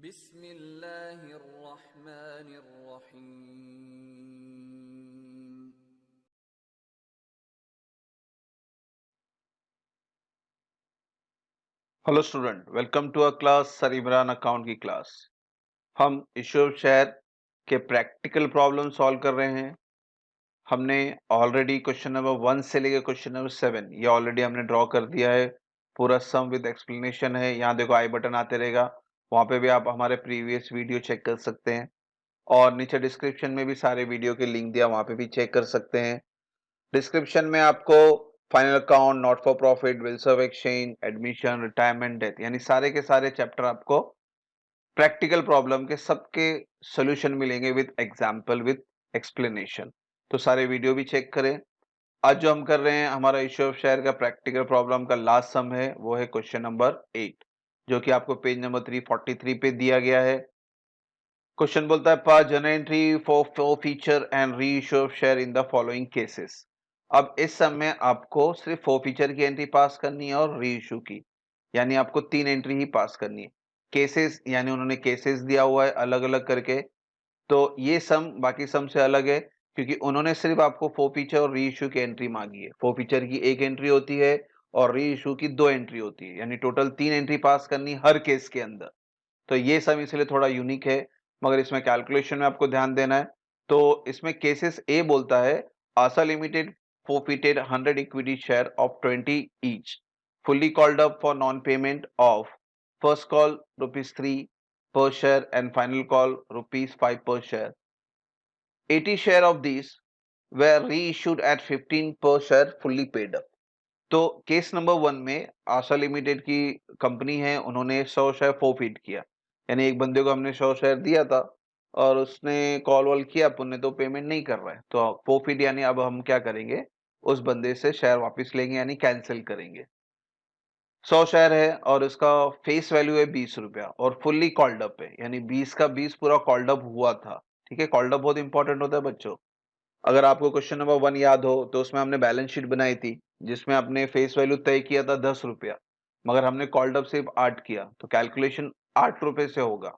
बिस्मिल्लाहिर्रहमानिर्रहीम। Hello student, welcome to a class sir Imran account की क्लास। हम इश्यू ऑफ शेयर के प्रैक्टिकल प्रॉब्लम सॉल्व कर रहे हैं। हमने ऑलरेडी क्वेश्चन नंबर 1 से लेकर क्वेश्चन नंबर 7 ये ऑलरेडी हमने ड्रॉ कर दिया है। पूरा सम विद एक्सप्लेनेशन है। यहाँ देखो आई बटन आते रहेगा, वहाँ पे भी आप हमारे प्रीवियस वीडियो चेक कर सकते हैं और नीचे डिस्क्रिप्शन में भी सारे वीडियो के लिंक दिया, वहाँ पे भी चेक कर सकते हैं। डिस्क्रिप्शन में आपको final account, not for profit, bills of exchange, admission, retirement, death यानी सारे के सारे चैप्टर आपको प्रैक्टिकल प्रॉब्लम के सबके सॉल्यूशन मिलेंगे विद एग्जांपल, विद एक्सप्लेनेशन। तो सारे वीडियो भी चेक करें। आज जो हम कर रहे हैं, हमारा इश्यू ऑफ शेयर का प्रैक्टिकल प्रॉब्लम का लास्ट सम है, वो है क्वेश्चन नंबर 8 जो कि आपको पेज नंबर 343 पे दिया गया है। क्वेश्चन बोलता है pass journal entry forfeiture and reissue of share in the following cases. अब इस सब में आपको सिर्फ फॉर फीचर की एंट्री पास करनी है और री इश्यू की, यानी आपको 3 एंट्री ही पास करनी है। केसेस यानी उन्होंने केसेस दिया हुआ है अलग अलग करके, तो ये सम बाकी सम से अलग है क्योंकि उन्होंने सिर्फ आपको फॉर फीचर और री इश्यू की एंट्री मांगी है। फॉर फीचर की 1 एंट्री होती है और री इश्यू की 2 एंट्री होती है, यानी टोटल 3 एंट्री पास करनी हर केस के अंदर। तो ये सम इसलिए थोड़ा यूनिक है, मगर इसमें कैलकुलेशन में आपको ध्यान देना है। तो इसमें केसेस ए बोलता है आशा limited forfeited 100 equity share of 20 each, fully called up for non-payment of first call ₹3 per share and final call ₹5 per share. 80 share of these were reissued at 15 per share fully paid up. तो case number 1 में आशा limited की company है, उन्होंने 100 share forfeit किया, यानी एक बंदे को हमने 100 शेयर दिया था और उसने कॉल वॉल किया, पुण्य तो पेमेंट नहीं कर रहा है, तो फोरफिट यानी अब हम क्या करेंगे, उस बंदे से शेयर वापस लेंगे यानी कैंसिल करेंगे। 100 शेयर है और उसका फेस वैल्यू है 20 रुपया और फुल्ली कॉल्ड अप है, यानी 20 का 20 पूरा कॉल्ड अप हुआ था। ठीक है, कॉल्ड अप बहुत इंपॉर्टेंट होता है बच्चों। अगर आपको क्वेश्चन नंबर 1 याद हो तो उसमें हमने बैलेंस शीट बनाई थी जिसमें आपने फेस वैल्यू तय किया था 10 रुपया, मगर हमने कॉल्ड अप सिर्फ 8 किया, तो कैलकुलेशन 8 रुपए से होगा।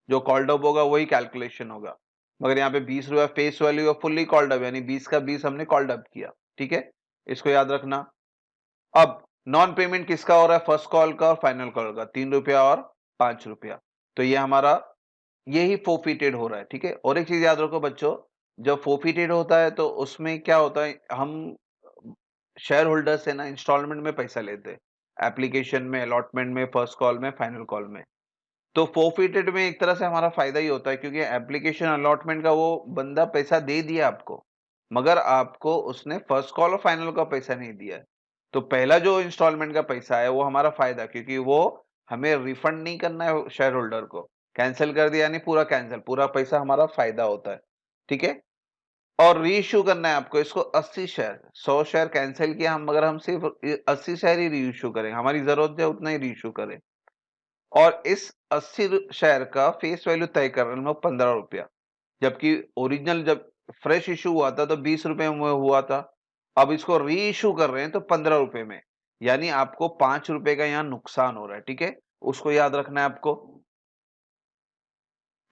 जो कॉल्ड अप होगा वही कैलकुलेशन होगा, मगर यहाँ पे 20 रुपया फेस वैल्यू और फुल्ली कॉल्ड अप यानी 20 का 20 हमने कॉल्ड अप किया। ठीक है, इसको याद रखना। अब नॉन पेमेंट किसका हो रहा है, फर्स्ट कॉल का और फाइनल कॉल का, 3 रुपया और 5 रुपया। तो ये हमारा यही फोरफिटेड हो रहा है। ठीक है, और एक चीज याद रखो बच्चों, जब फोरफिटेड होता है तो उसमें क्या होता है, हम शेयर होल्डर से ना इंस्टॉलमेंट में पैसा लेते हैं, एप्लीकेशन में, अलॉटमेंट में, फर्स्ट कॉल में, फाइनल कॉल में। तो फोरफिटेड में एक तरह से हमारा फायदा ही होता है क्योंकि एप्लीकेशन अलॉटमेंट का वो बंदा पैसा दे दिया आपको, मगर आपको उसने फर्स्ट कॉल और फाइनल का पैसा नहीं दिया है। तो पहला जो इंस्टॉलमेंट का पैसा है वो हमारा फायदा, क्योंकि वो हमें रिफंड नहीं करना है शेयर होल्डर को, कैंसिल कर दिया यानी पूरा कैंसिल, पूरा पैसा हमारा फायदा होता है। ठीक है, और री इश्यू करना है आपको इसको 80 शेयर, 100 शेयर कैंसिल किया हम, मगर हम सिर्फ 80 शेयर ही री इश्यू करें, हमारी जरूरत है उतना ही री इश्यू करें। और इस 80 शेयर का फेस वैल्यू तय कर रहे हैं 15 रुपया, जबकि ओरिजिनल जब फ्रेश इशू हुआ था तो 20 रुपए में हुआ था। अब इसको री इशू कर रहे हैं तो 15 रुपए में, यानी आपको 5 रुपए का यहाँ नुकसान हो रहा है। ठीक है, उसको याद रखना है आपको।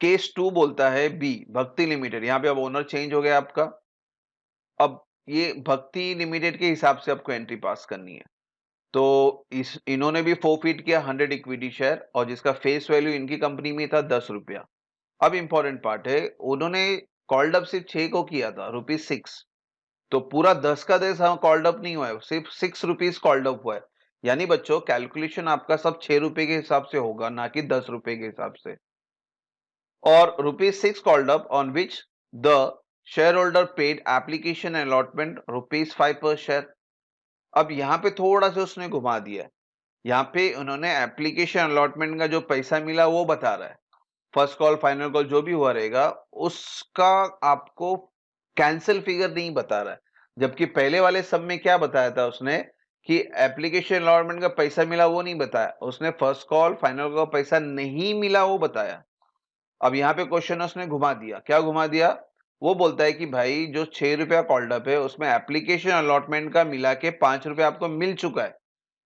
केस 2 बोलता है बी भक्ति लिमिटेड, यहाँ पे अब ओनर चेंज हो गया आपका। अब ये भक्ति लिमिटेड के हिसाब से आपको एंट्री पास करनी है। तो इस इन्होंने भी फोरफिट किया 100 इक्विटी शेयर और जिसका फेस वैल्यू इनकी कंपनी में था 10 रुपया। अब इंपॉर्टेंट पार्ट है, उन्होंने कॉल्ड अप सिर्फ 6 को किया था, ₹6, तो पूरा 10 का 10 हाँ कॉल्ड अप नहीं हुआ है, सिर्फ 6 रुपीज कॉल्ड अप हुआ है। यानी बच्चों कैलकुलेशन आपका सब 6 रुपए के हिसाब से होगा, ना कि 10 रुपए के हिसाब से। और ₹6 called up on which the share holder paid application allotment ₹5 पर शेयर। अब यहाँ पे थोड़ा सा उसने घुमा दिया है, यहाँ पे उन्होंने एप्लीकेशन अलॉटमेंट का जो पैसा मिला वो बता रहा है, फर्स्ट कॉल फाइनल कॉल जो भी हुआ रहेगा उसका आपको कैंसिल फिगर नहीं बता रहा है। जबकि पहले वाले सब में क्या बताया था उसने कि एप्लीकेशन अलॉटमेंट का पैसा मिला वो नहीं बताया, उसने फर्स्ट कॉल फाइनल का पैसा नहीं मिला वो बताया। अब यहाँ पे क्वेश्चन उसने घुमा दिया, क्या घुमा दिया, वो बोलता है कि भाई जो 6 रुपया कॉल्ड अप है उसमें एप्लीकेशन अलॉटमेंट का मिला के 5 रुपया आपको मिल चुका है,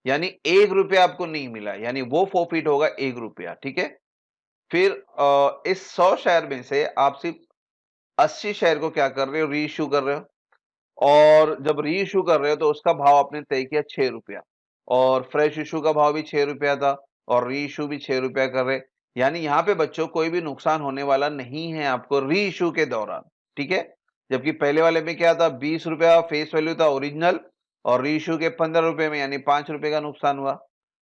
यानी 1 रुपया आपको नहीं मिला, यानी वो फोरफिट होगा 1 रुपया। ठीक है, फिर इस 100 शेयर में से आप सिर्फ 80 शेयर को क्या कर रहे हो, री इश्यू कर रहे हो। और जब री इश्यू कर रहे हो तो उसका भाव आपने तय किया 6 रुपया, और फ्रेश इश्यू का भाव भी 6 रुपया था, और री इश्यू भी 6 रुपया कर रहे। यानी यहाँ पे बच्चों कोई भी नुकसान होने वाला नहीं है आपको री इश्यू के दौरान, ठीक है। जबकि पहले वाले में क्या था, 20 रुपया फेस वैल्यू था ओरिजिनल, और री इश्यू के 15 रुपए में यानी 5 रुपए का नुकसान हुआ।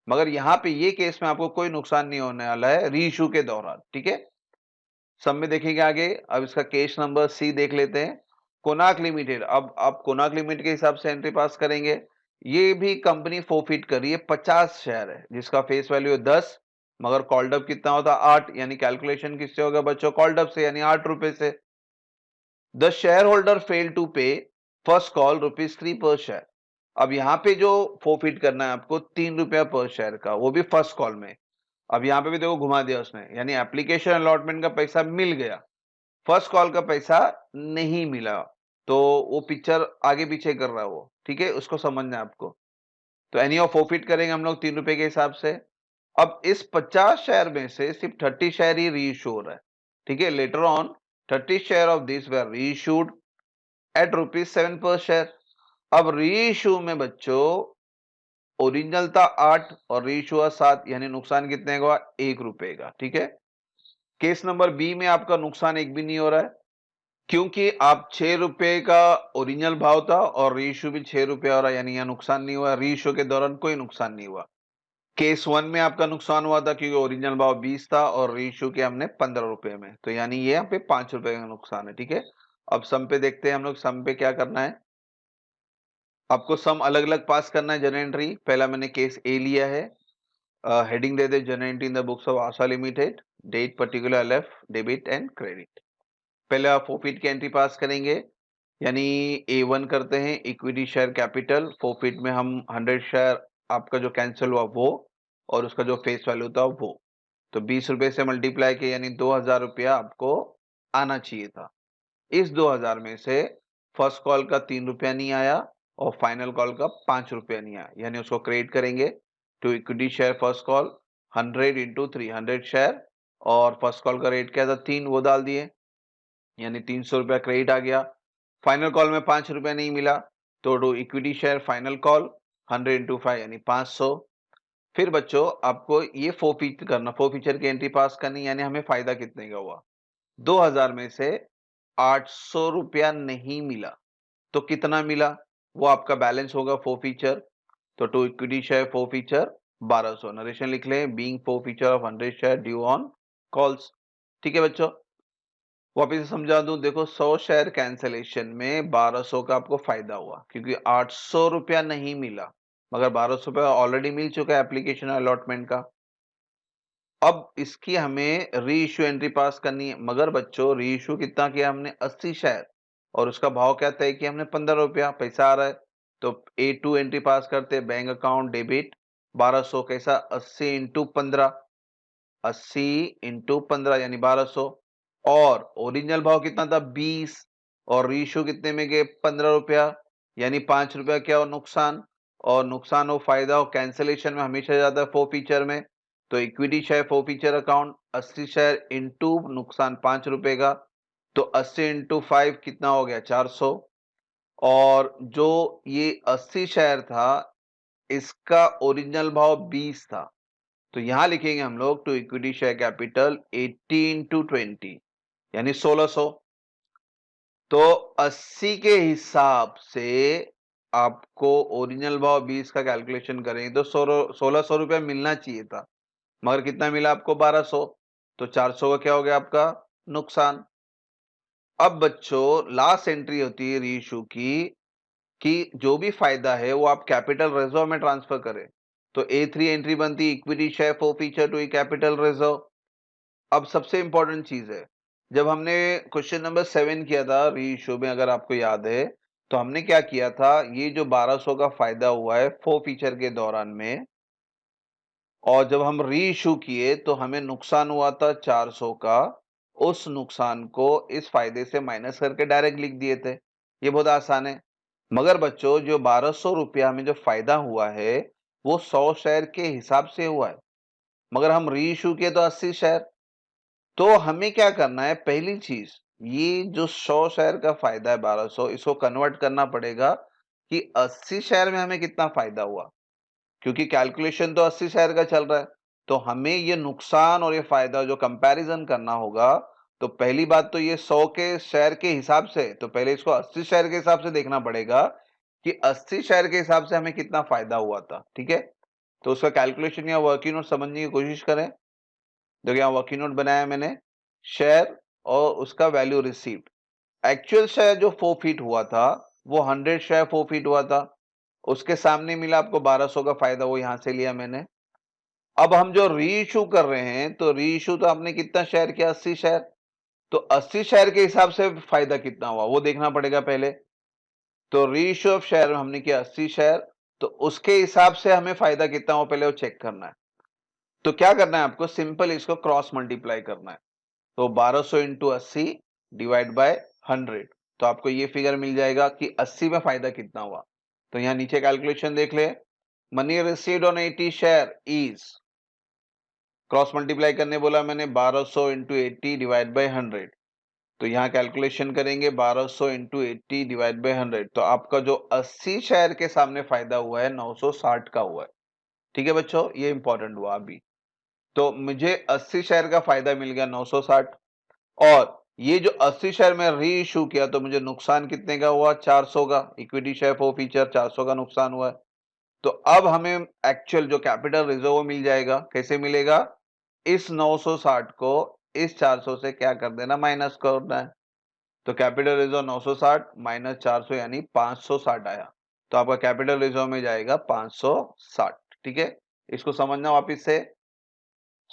मगर यहाँ पे ये केस में आपको कोई नुकसान नहीं होने वाला है री इश्यू के दौरान, ठीक है। सब में देखेंगे आगे। अब इसका केस नंबर सी देख लेते हैं। कोनाक लिमिटेड, अब आप कोनाक लिमिटेड के हिसाब से एंट्री पास करेंगे। ये भी कंपनी फोरफिट कर रही है, 50 शेयर है जिसका फेस वैल्यू है 10, मगर कॉल्ड अप कितना होता है 8, यानी कैलकुलेशन किससे होगा बच्चों, कॉल्ड अप से, यानी 8 रुपए से। The share holder fail to pay first call ₹3 per share. अब यहाँ पे जो फोरफिट करना है आपको 3 रुपया पर शेयर का, वो भी फर्स्ट कॉल में। अब यहाँ पे भी देखो घुमा दिया उसने, यानी एप्लीकेशन अलॉटमेंट का पैसा मिल गया, फर्स्ट कॉल का पैसा नहीं मिला। तो वो पिक्चर आगे पीछे कर रहा है वो, ठीक है, उसको समझना है आपको। तो एनी ऑफ फोरफिट करेंगे हम लोग 3 रुपए के हिसाब से। अब इस 50 शेयर में से सिर्फ 30 शेयर ही री इश्यू हो रहा है, ठीक है। Later on 30 share of this were reissued eight ₹7 पर शेयर। अब री इश्यू में बच्चों ओरिजिनल था 8 और री इश्यू हुआ 7, यानी नुकसान कितने का हुआ, 1 रुपए का, ठीक है। केस नंबर बी में आपका नुकसान एक भी नहीं हो रहा है, क्योंकि आप 6 रुपए का ओरिजिनल भाव था और री इश्यू भी 6 रुपए हो रहा है, यानी यहाँ नुकसान नहीं हुआ। री इश्यू के दौरान कोई नुकसान नहीं हुआ। केस 1 में आपका नुकसान हुआ था क्योंकि ओरिजिनल भाव 20 था और री इश्यू किया हमने 15 रुपए में, तो यानी ये यहाँ पे 5 रुपए का नुकसान है, ठीक है। अब सम पे देखते हैं हम लोग, सम पे क्या करना है। आपको सम अलग अलग पास करना है जनरल एंट्री। पहला मैंने केस ए लिया है, हेडिंग दे दे general entry in the books of Asha limited, date particular left debit and credit. पहले आप फोरफिट की एंट्री पास करेंगे, यानी A1 करते हैं, इक्विटी शेयर कैपिटल। फोरफिट में हम 100 शेयर आपका जो कैंसिल हुआ वो, और उसका जो फेस वैल्यू था वो, तो 20 रुपए से मल्टीप्लाई किया, यानी 2000 रुपया आपको आना चाहिए था। इस 2000 में से फर्स्ट कॉल का 3 रुपया नहीं आया और फाइनल कॉल का 5 रुपया नहीं आया, यानी उसको क्रेडिट करेंगे to equity share first call 100 into 300 share, और फर्स्ट कॉल का रेट क्या था 3, वो डाल दिए, यानी 300 रुपया क्रेडिट आ गया। फाइनल कॉल में 5 रुपया नहीं मिला, तो to equity share final call 100 into 5 यानी 500। फिर बच्चों आपको ये फोरफीचर करना, फोरफीचर की एंट्री पास करनी, यानी हमें फायदा कितने का हुआ, 2000 में से 800 रुपया नहीं मिला, तो कितना मिला, वो आपका बैलेंस होगा फोरफीचर। तो to equity share forfeiture 1200, narration लिख लें, being forfeiture of 100 share due on calls, ठीक है बच्चों। वापिस से समझा दूं, देखो 100 शेयर कैंसलेशन में 1200 का आपको फायदा हुआ, क्योंकि 800 रुपया नहीं मिला, मगर 1200 रुपया ऑलरेडी मिल चुका है एप्लीकेशन अलॉटमेंट का। अब इसकी हमें री इश्यू एंट्री पास करनी है, मगर बच्चों री इश्यू कितना किया हमने, 80 शेयर, और उसका भाव क्या तय किया हमने, 15 रुपया, पैसा आ रहा है। तो A2 एंट्री पास करते, बैंक अकाउंट डेबिट 1200, कैसा 80 इंटू 15, 80 इंटू 15 यानी 1200, और ओरिजिनल भाव कितना था 20, और रीइश्यू कितने में गए 15 रुपया, यानी 5 रुपया क्या हो नुकसान, और नुकसान हो फायदा हो कैंसिलेशन में हमेशा ज्यादा है फोरफीचर में। तो equity share forfeiture account 80 share into नुकसान 5 रुपए का, तो 80 इंटू 5 कितना हो गया 400, और जो ये 80 शेयर था इसका ओरिजिनल भाव 20 था, तो यहां लिखेंगे हम लोग to equity share capital 80 into 20 यानी 1600। तो 80 के हिसाब से आपको ओरिजिनल भाव 20 का कैलकुलेशन करेंगे तो 1600 रुपया मिलना चाहिए था, मगर कितना मिला आपको 1200, तो 400 का क्या हो गया आपका नुकसान। अब बच्चों लास्ट एंट्री होती है री इशू की, कि जो भी फायदा है वो आप कैपिटल रिजर्व में ट्रांसफर करें। तो A3 एंट्री बनती equity share forfeiture to capital reserve. अब सबसे इंपॉर्टेंट चीज है, जब हमने क्वेश्चन नंबर 7 किया था री इशू में, अगर आपको याद है, तो हमने क्या किया था, ये जो 1200 का फायदा हुआ है फोरफीचर के दौरान में, और जब हम री इशू किए तो हमें नुकसान हुआ था 400 का, उस नुकसान को इस फायदे से माइनस करके डायरेक्ट लिख दिए थे। ये बहुत आसान है। मगर बच्चों जो 1200 रुपया हमें जो फायदा हुआ है वो 100 शेयर के हिसाब से हुआ है, मगर हम री इशू किए तो 80 शेयर, तो हमें क्या करना है, पहली चीज ये जो 100 शेयर का फायदा है 1200, इसको कन्वर्ट करना पड़ेगा कि 80 शेयर में हमें कितना फायदा हुआ, क्योंकि कैलकुलेशन तो 80 शेयर का चल रहा है। तो हमें ये नुकसान और ये फायदा जो कंपैरिजन करना होगा, तो पहली बात तो ये 100 के शेयर के हिसाब से, तो पहले इसको 80 शेयर के हिसाब से देखना पड़ेगा कि 80 शेयर के हिसाब से हमें कितना फायदा हुआ था। ठीक है, तो उसका कैलकुलेशन या वर्किंग नोट समझने की कोशिश करें। देखो यहाँ वर्किंग नोट बनाया मैंने, शेयर और उसका वैल्यू रिसीव्ड। एक्चुअल शेयर जो 4 फीट हुआ था वो 100 शेयर 4 फीट हुआ था, उसके सामने मिला आपको 1200 का फायदा, वो यहां से लिया मैंने। अब हम जो री इशू कर रहे हैं, तो री इशू तो आपने कितना शेयर किया, 80 शेयर। तो 80 शेयर के हिसाब से फायदा कितना हुआ वो देखना पड़ेगा पहले। तो री इशू ऑफ शेयर हमने किया 80 शेयर, तो उसके हिसाब से हमें फायदा कितना हुआ पहले वो चेक करना है। तो क्या करना है आपको, सिंपल इसको क्रॉस मल्टीप्लाई करना है। तो 1200 इंटू 80 डिवाइड बाय 100, तो आपको ये फिगर मिल जाएगा कि 80 में फायदा कितना हुआ। तो यहाँ नीचे कैलकुलेशन देख ले, money received on 80 share is, cross multiply करने बोला मैंने, 1200 इंटू 80 डिवाइड बाय 100। तो यहाँ कैलकुलेशन करेंगे 1200 इंटू 80 डिवाइड बाय 100, तो आपका जो 80 शेयर के सामने फायदा हुआ है 960 का हुआ है। ठीक है बच्चों, ये इंपॉर्टेंट हुआ अभी। तो मुझे 80 शेयर का फायदा मिल गया 960, और ये जो 80 शेयर में री इशू किया तो मुझे नुकसान कितने का हुआ, 400 का। इक्विटी शेयर फॉर फीचर 400 का नुकसान हुआ है। तो अब हमें एक्चुअल जो कैपिटल रिजर्व मिल जाएगा, कैसे मिलेगा, इस 960 को इस 400 से क्या कर देना, माइनस करना है। तो कैपिटल रिजर्व 960 माइनस 400 यानी 560 आया। तो आपका कैपिटल रिजर्व में जाएगा 560। ठीक है, इसको समझना वापिस से।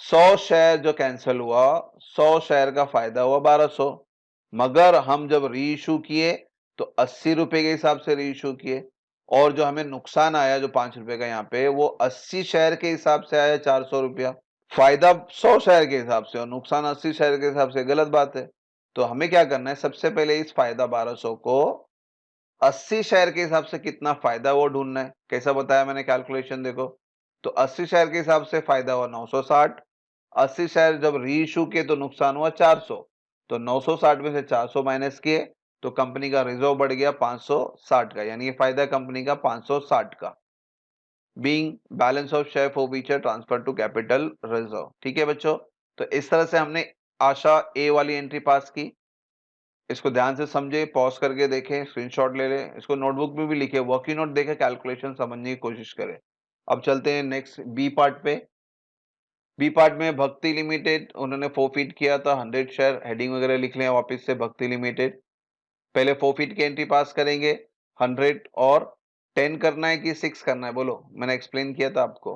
100 शेयर जो कैंसिल हुआ, 100 शेयर का फायदा हुआ 1200, मगर हम जब री इशू किए तो 80 रुपए के हिसाब से री इशू किए, और जो हमें नुकसान आया जो 5 रुपए का यहाँ पे, वो 80 शेयर के हिसाब से आया 400 रुपया। फायदा 100 शेयर के हिसाब से और नुकसान 80 शेयर के हिसाब से, गलत बात है। तो हमें क्या करना है, सबसे पहले इस फायदा 1200 को 80 शेयर के हिसाब से कितना फायदा वो ढूंढना है। कैसा बताया मैंने कैलकुलेशन, देखो। तो 80 शेयर के हिसाब से फायदा हुआ 960, 80 शेयर जब री इशू किए तो नुकसान हुआ 400, तो 960 में से 400 माइनस किए तो कंपनी का रिजर्व बढ़ गया 560 का, यानी ये फायदा कंपनी का 560 का, being balance of share for which transfer to capital reserve. ठीक है बच्चों, तो इस तरह से हमने आशा ए वाली एंट्री पास की। इसको ध्यान से समझे, पॉज करके देखें, स्क्रीनशॉट ले लें, इसको नोटबुक में भी लिखे, वर्किंग नोट देखें, कैलकुलेशन समझने की कोशिश करें। अब चलते हैं नेक्स्ट बी पार्ट पे। बी पार्ट में भक्ति लिमिटेड उन्होंने फोरफीट किया था 100 शेयर, हेडिंग वगैरह लिख लें वापस से, भक्ति लिमिटेड। पहले फोरफीट की एंट्री पास करेंगे, 100 और 10 करना है कि 6 करना है, बोलो, मैंने एक्सप्लेन किया था आपको।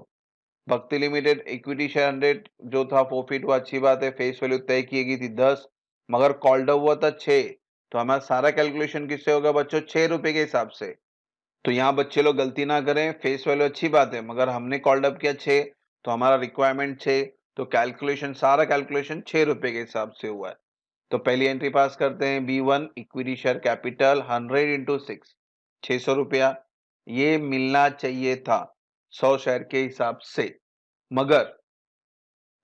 भक्ति लिमिटेड इक्विटी शेयर 100 जो था फोरफीट हुआ, अच्छी बात है। फेस वैल्यू तय की गई थी 10, मगर कॉल्ड हुआ था 6, तो हमारा सारा कैलकुलेशन किससे होगा बच्चों, 6 रुपए के हिसाब से। तो यहाँ बच्चे लोग गलती ना करें, फेस वैल्यू अच्छी बात है, मगर हमने कॉल्ड अप किया 6, तो हमारा रिक्वायरमेंट 6, तो कैलकुलेशन सारा कैलकुलेशन 6 रुपए के हिसाब से हुआ है। तो पहली एंट्री पास करते हैं, B1 equity share capital 100 into 6, 600 रुपया ये मिलना चाहिए था 100 शेयर के हिसाब से, मगर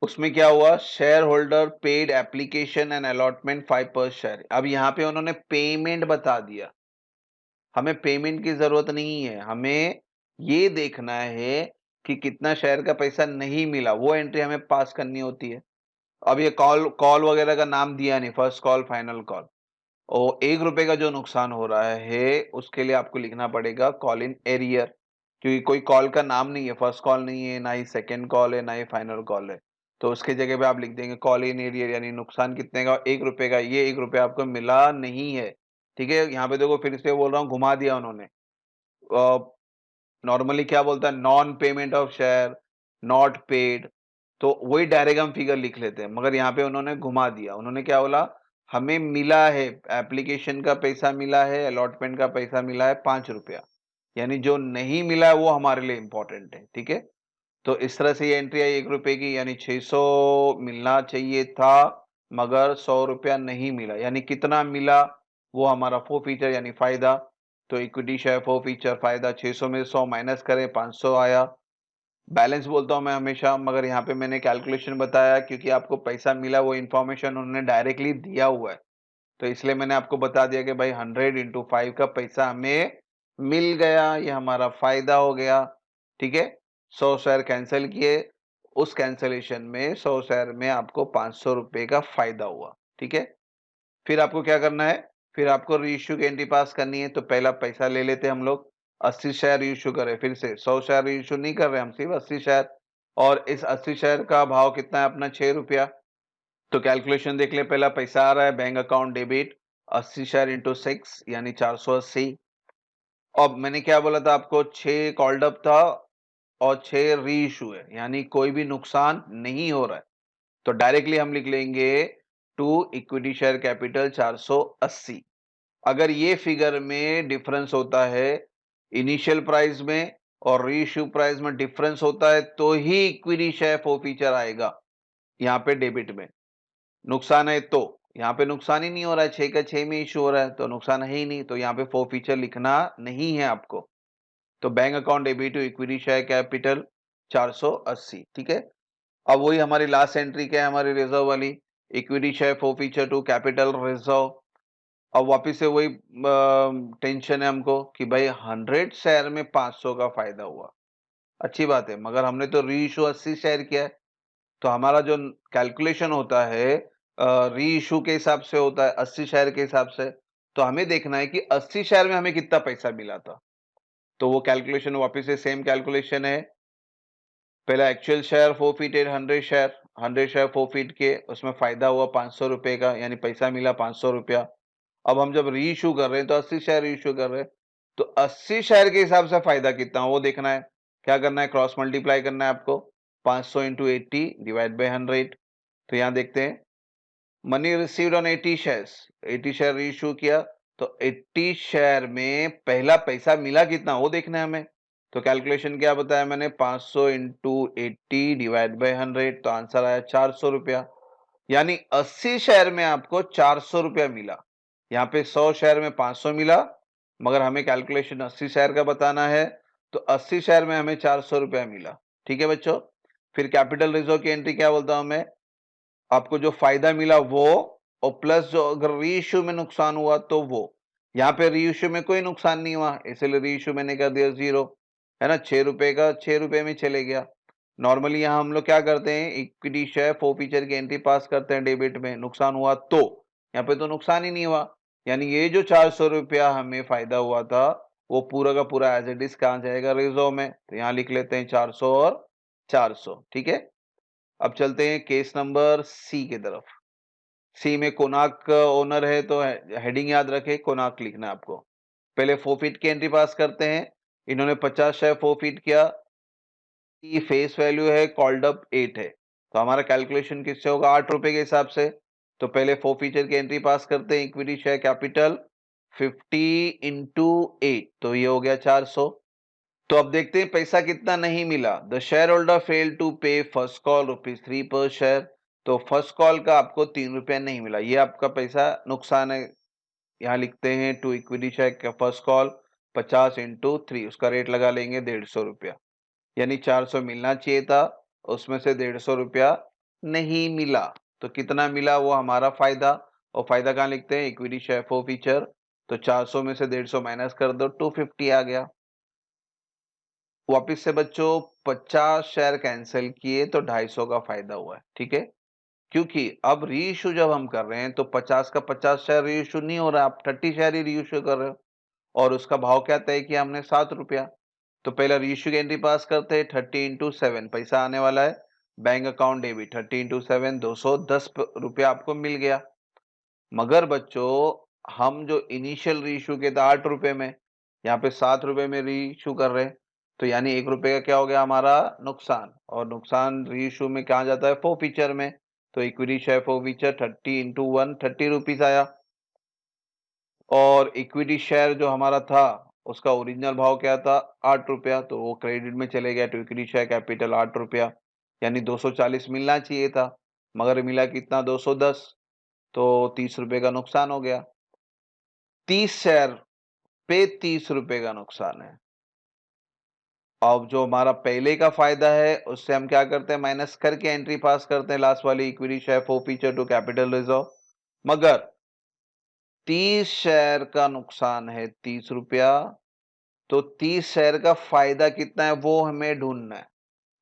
उसमें क्या हुआ, share holder paid application and allotment 5 पर शेयर। अब यहाँ पे उन्होंने पेमेंट बता दिया, हमें पेमेंट की जरूरत नहीं है, हमें ये देखना है कि कितना शेयर का पैसा नहीं मिला, वो एंट्री हमें पास करनी होती है। अब ये कॉल कॉल वगैरह का नाम दिया नहीं, फर्स्ट कॉल फाइनल कॉल, और 1 रुपए का जो नुकसान हो रहा है उसके लिए आपको लिखना पड़ेगा कॉल इन एरियर, क्योंकि कोई कॉल का नाम नहीं है, फर्स्ट कॉल नहीं है, ना ही सेकंड कॉल है, ना ही फाइनल कॉल है। तो उसके जगह पे आप लिख देंगे कॉल इन एरियर, यानी नुकसान कितने का, 1 रुपए का। ये 1 रुपया आपको मिला नहीं है। ठीक है, यहाँ पे देखो फिर से बोल रहा हूँ, घुमा दिया उन्होंने। नॉर्मली क्या बोलता है, non payment of share, not paid, तो वही डायरेक्ट हम फिगर लिख लेते हैं, मगर यहाँ पे उन्होंने घुमा दिया। उन्होंने क्या बोला, हमें मिला है, एप्लीकेशन का पैसा मिला है, अलॉटमेंट का पैसा मिला है 5 रुपया, यानी जो नहीं मिला है वो हमारे लिए इंपॉर्टेंट है। ठीक है, तो इस तरह से ये एंट्री आई 1 रुपए की, यानी 600 मिलना चाहिए था, मगर 100 रुपया नहीं मिला, यानी कितना मिला, वो हमारा फोरफीचर यानी फायदा। तो इक्विटी शेयर फोरफीचर फायदा 600 में 100 माइनस करें 500 आया, बैलेंस बोलता हूं मैं हमेशा, मगर यहाँ पे मैंने कैलकुलेशन बताया क्योंकि आपको पैसा मिला, वो इन्फॉर्मेशन उन्होंने डायरेक्टली दिया हुआ है, तो इसलिए मैंने आपको बता दिया कि भाई 100 इंटू 5 का पैसा हमें मिल गया, ये हमारा फायदा हो गया। ठीक है, 100 शेयर कैंसिल किए, उस कैंसिलेशन में 100 शेयर में आपको 500 रुपए का फायदा हुआ। ठीक है, फिर आपको क्या करना है, फिर आपको रीइश्यू की एंट्री पास करनी है। तो पहला पैसा ले लेते हैं हम लोग, 80 शेयर रीइश्यू करें, फिर से 100 शेयर रीइश्यू नहीं कर रहे हम, सिर्फ 80 शेयर, और इस 80 शेयर का भाव कितना है अपना, 6 रुपया। तो कैलकुलेशन देख ले, पहला पैसा आ रहा है bank account debit 80 share into 6 यानी 480। अब मैंने क्या बोला था आपको, 6 कॉल्ड अप था और 6 री इशू है, यानी कोई भी नुकसान नहीं हो रहा है। तो डायरेक्टली हम लिख लेंगे टू इक्विटी शेयर कैपिटल 480। अगर ये फिगर में डिफरेंस होता है, इनिशियल प्राइस में और री इशू प्राइस में डिफरेंस होता है, तो ही इक्विटी शेयर फॉरफीचर आएगा यहाँ पे डेबिट में। नुकसान है तो यहाँ पे नुकसान ही नहीं हो रहा है, 6 का 6 में इशू हो रहा है, तो नुकसान है ही नहीं, तो यहाँ पे फॉरफीचर लिखना नहीं है आपको। तो bank account debit to equity share capital 480। ठीक है, अब वही हमारी लास्ट एंट्री क्या है, हमारी रिजर्व वाली, equity share forfeiture to capital reserve. अब वापिस से वही टेंशन है हमको कि भाई 100 शेयर में 500 का फायदा हुआ, अच्छी बात है, मगर हमने तो री इशू 80 शेयर किया है, तो हमारा जो कैलकुलेशन होता है री इशू के हिसाब से होता है, 80 शेयर के हिसाब से। तो हमें देखना है कि 80 शेयर में हमें कितना पैसा मिला था। तो वो कैलकुलेशन वापस से सेम कैलकुलेशन है, पहला actual share forfeited 100 share, 100 share forfeit के, उसमें फायदा हुआ 500 रुपए का, यानी पैसा मिला 500 रुपया। अब हम जब री इशू कर रहे हैं तो 80 शेयर इशू कर रहे हैं, तो 80 शेयर के हिसाब से फायदा कितना वो देखना है। क्या करना है, क्रॉस मल्टीप्लाई करना है आपको, 500 इंटू 80 डिवाइड बाई 100। तो यहाँ देखते हैं, money received on 80 shares, 80 share reissue किया, तो 80 शेयर में पहला पैसा मिला कितना वो देखना है हमें। तो कैलकुलेशन क्या बताया मैंने, 500 इंटू 80 डिवाइड बाई 100, तो आंसर आया 400 रुपया, यानी 80 शेयर में आपको 400 रुपया मिला। यहाँ पे 100 शेयर में 500 मिला, मगर हमें कैलकुलेशन 80 शेयर का बताना है, तो 80 शेयर में हमें 400 रुपया मिला। ठीक है बच्चों, फिर कैपिटल रिजर्व की एंट्री क्या बोलता हूं मैं, आपको जो फायदा मिला वो, और प्लस जो अगर री इश्यू में नुकसान हुआ तो वो। यहाँ पे री इश्यू में कोई नुकसान नहीं हुआ, इसलिए री इश्यू मैंने कर दिया 0, है ना, 6 रुपए का 6 रुपए में चले गया। नॉर्मली यहाँ हम लोग क्या करते हैं, इक्विटी शेयर फॉरफीचर की एंट्री पास करते हैं डेबिट में, नुकसान हुआ तो, यहाँ पे तो नुकसान ही नहीं हुआ, यानी ये जो 400 रुपया हमें फायदा हुआ था, वो पूरा का पूरा एज इट इज कहाँ जाएगा, रिजर्व में। तो यहाँ लिख लेते हैं 400 और 400। ठीक है, अब चलते हैं केस नंबर सी की तरफ। सी में कोनाक ओनर है, तो हेडिंग याद रखे, कोनाक लिखना है आपको। पहले फोरफीट की एंट्री पास करते हैं, इन्होंने 50 शेयर फोरफीट किया, फेस वैल्यू है कॉल्ड अप 8 है, तो हमारा कैलकुलेशन किससे होगा, 8 रुपए के हिसाब से। तो पहले फोरफीचर की एंट्री पास करते हैं, इक्विटी शेयर कैपिटल 50 इंटू 8, तो ये हो गया 400। तो अब देखते हैं पैसा कितना नहीं मिला, the share holder fail to pay first call ₹3 per share. तो फर्स्ट कॉल का आपको 3 रुपया नहीं मिला, ये आपका पैसा नुकसान है। यहाँ लिखते हैं to equity share first call 50 into 3, उसका रेट लगा लेंगे 150 रुपया, यानी 400 मिलना चाहिए था, उसमें से 150 रुपया नहीं मिला। तो कितना मिला, वो हमारा फायदा, और फायदा कहाँ लिखते हैं, इक्विटी शेयर फॉरफीचर। तो 400 में से 150 माइनस कर दो, 250 आ गया। वापिस से बच्चों 50 शेयर कैंसिल किए तो 250 का फायदा हुआ है। ठीक है, क्योंकि अब री इशू जब हम कर रहे हैं तो 50 का 50 शेयर री इशू नहीं हो रहा, आप 30 शेयर ही री इशू कर रहे हो, और उसका भाव क्या तय किया हमने, 7 रुपया। तो पहला री इशू की एंट्री पास करते हैं, 30 इंटू 7 पैसा आने वाला है, बैंक अकाउंट डेबिट 30 इंटू 7 210 रुपया आपको मिल गया। मगर बच्चों हम जो इनिशियल री इशू के थे 8 रुपए में, यहाँ पे 7 रुपए में री इशू कर रहे हैं, तो यानी 1 रुपए का क्या हो गया हमारा नुकसान, और नुकसान री इशू में कहा जाता है, फॉरफीचर में। तो equity share forfeiture 30 into 1 30 rupees आया, और इक्विटी शेयर जो हमारा था उसका ओरिजिनल भाव क्या था, 8 रुपया, तो वो क्रेडिट में चले गया, तो इक्विटी शेयर कैपिटल 8 रुपया, यानी 240 मिलना चाहिए था, मगर मिला कितना, 210, तो 30 रुपए का नुकसान हो गया। 30 शेयर पे 30 रुपए का नुकसान है। अब जो हमारा पहले का फायदा है उससे हम क्या करते हैं, माइनस करके एंट्री पास करते हैं लास्ट वाली, equity share forfeiture to capital reserve. मगर 30 शेयर का नुकसान है 30 रुपया, तो 30 शेयर का फायदा कितना है वो हमें ढूंढना है।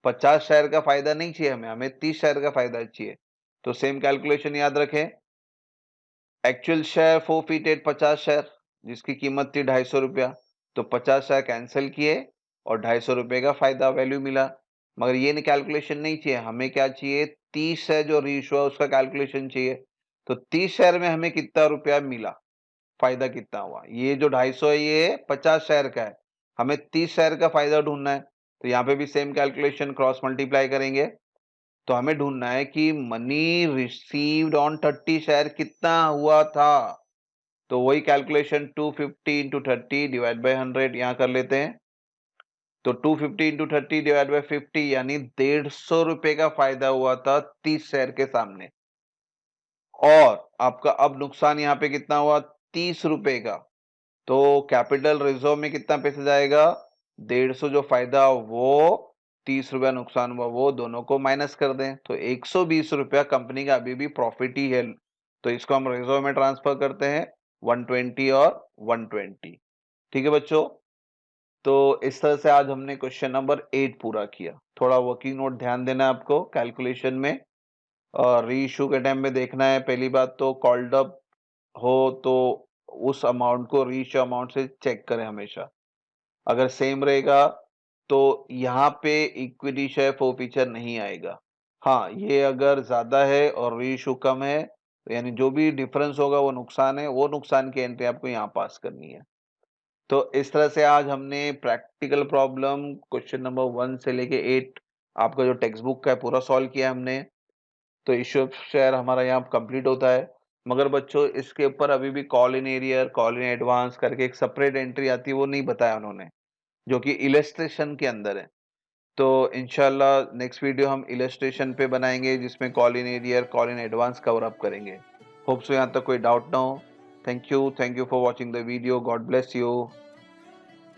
50 शेयर का फायदा नहीं चाहिए हमें 30 शेयर का फायदा चाहिए। तो सेम कैलकुलेशन याद रखें, एक्चुअल शेयर फोरफीटेड 50 शेयर जिसकी कीमत थी 250 रुपया, तो 50 शेयर कैंसिल किए और 250 रुपये का फायदा वैल्यू मिला। मगर ये कैलकुलेशन नहीं चाहिए हमें, क्या चाहिए, 30 शेयर जो रीइश्यू हुआ उसका कैलकुलेशन चाहिए। तो 30 शेयर में हमें कितना रुपया मिला, फायदा कितना हुआ। ये जो 250 है ये 50 शेयर का है, हमें 30 शेयर का फायदा ढूंढना है। तो यहाँ पे भी सेम कैलकुलेशन क्रॉस मल्टीप्लाई करेंगे, तो हमें ढूंढना है कि मनी रिसीव्ड ऑन 30 शेयर कितना हुआ था। तो वही कैलकुलेशन 250 इंटू 30 डिवाइड बाई 100 यहाँ कर लेते हैं। तो 250 इंटू 30 डिवाइड बाई 50 यानी 150 रुपए का फायदा हुआ था 30 शेयर के सामने। और आपका अब नुकसान यहाँ पे कितना हुआ, 30 रुपए का। तो कैपिटल रिजर्व में कितना पैसा जाएगा, 150 जो फायदा वो 30 रुपया नुकसान हुआ, वो दोनों को माइनस कर दें। तो 120 रुपया कंपनी का अभी भी प्रॉफिट ही है। तो इसको हम रिजर्व में ट्रांसफर करते हैं 120 और 120। ठीक है बच्चों, तो इस तरह से आज हमने क्वेश्चन नंबर 8 पूरा किया। थोड़ा वर्किंग नोट ध्यान देना है आपको कैलकुलेशन में, और री इशू के टाइम में देखना है। पहली बात तो कॉल्ड अप हो तो उस अमाउंट को री इशू अमाउंट से चेक करें हमेशा। अगर सेम रहेगा तो यहाँ पे इक्विटी शेयर फोरफीचर नहीं आएगा। हाँ, ये अगर ज्यादा है और री इशू कम है, यानी जो भी डिफरेंस होगा वो नुकसान है, वो नुकसान की एंट्री आपको यहाँ पास करनी है। तो इस तरह से आज हमने प्रैक्टिकल प्रॉब्लम क्वेश्चन नंबर 1 से लेके 8 आपका जो टेक्स्ट बुक का है पूरा सॉल्व किया हमने। तो इश्यू ऑफ शेयर हमारा यहाँ कंप्लीट होता है। मगर बच्चों इसके ऊपर अभी भी call in arrear, call in advance करके एक सेपरेट एंट्री आती है, वो नहीं बताया उन्होंने, जो कि इलस्ट्रेशन के अंदर है। तो इंशाल्लाह नेक्स्ट वीडियो हम इलस्ट्रेशन पे बनाएंगे जिसमें call in arrear, call in advance cover up करेंगे। होप सो यहाँ तक कोई डाउट ना हो। Thank you for watching the video. God bless you.